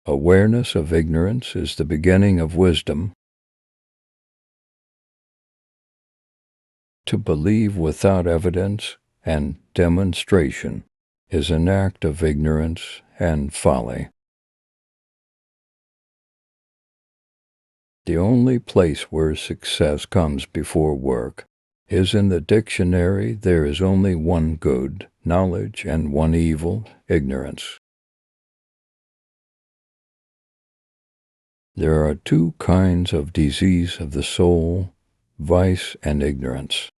Awareness of ignorance is the beginning of wisdom. To believe without evidence and demonstration is an act of ignorance and folly. The only place where success comes before work is in the dictionary. There is only one good, knowledge, and one evil, ignorance. There are two kinds of disease of the soul, vice and ignorance.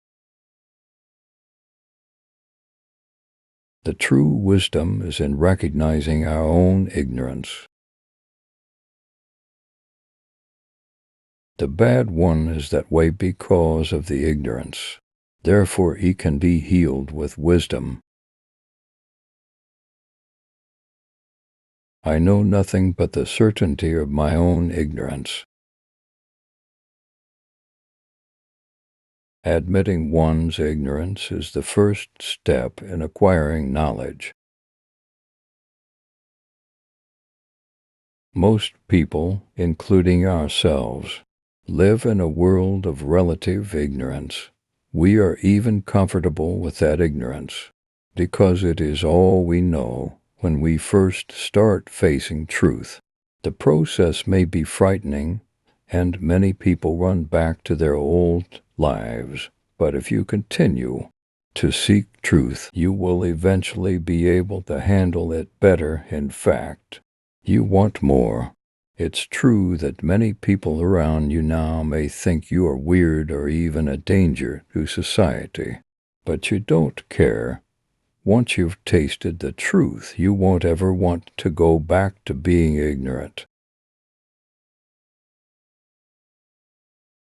The true wisdom is in recognizing our own ignorance. The bad one is that way because of the ignorance. Therefore he can be healed with wisdom. I know nothing but the certainty of my own ignorance. Admitting one's ignorance is the first step in acquiring knowledge. Most people, including ourselves, live in a world of relative ignorance. We are even comfortable with that ignorance, because it is all we know when we first start facing truth. The process may be frightening, and many people run back to their old lives, but if you continue to seek truth, you will eventually be able to handle it better. In fact, you want more. It's true that many people around you now may think you are weird or even a danger to society, but you don't care. Once you've tasted the truth, you won't ever want to go back to being ignorant.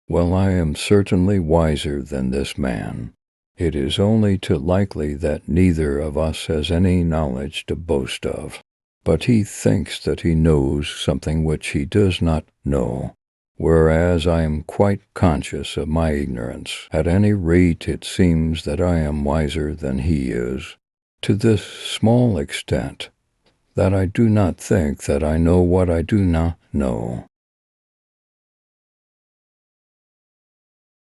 Well, I am certainly wiser than this man. It is only too likely that neither of us has any knowledge to boast of. But he thinks that he knows something which he does not know, whereas I am quite conscious of my ignorance. At any rate, it seems that I am wiser than he is, to this small extent, that I do not think that I know what I do not know.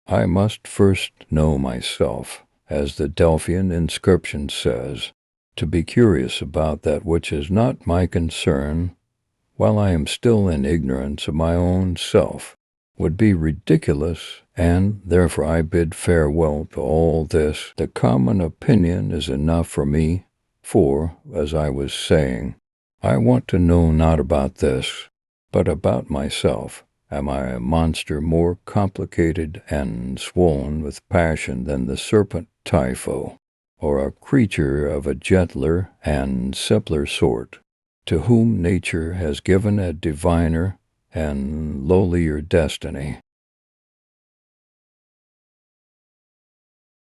I must first know myself, as the Delphian inscription says. To be curious about that which is not my concern, while I am still in ignorance of my own self, would be ridiculous, and therefore I bid farewell to all this. The common opinion is enough for me, for, as I was saying, I want to know not about this, but about myself. Am I a monster more complicated and swollen with passion than the serpent Typho, or a creature of a gentler and simpler sort, to whom nature has given a diviner and lowlier destiny?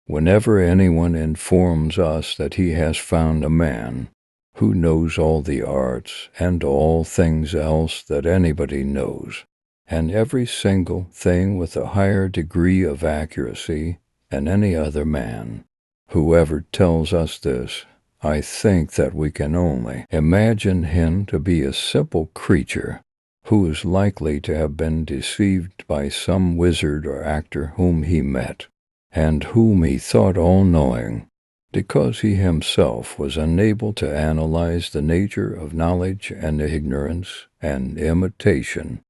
Whenever anyone informs us that he has found a man who knows all the arts and all things else that anybody knows, and every single thing with a higher degree of accuracy than any other man, whoever tells us this, I think that we can only imagine him to be a simple creature who is likely to have been deceived by some wizard or actor whom he met, and whom he thought all-knowing, because he himself was unable to analyze the nature of knowledge and ignorance and imitation.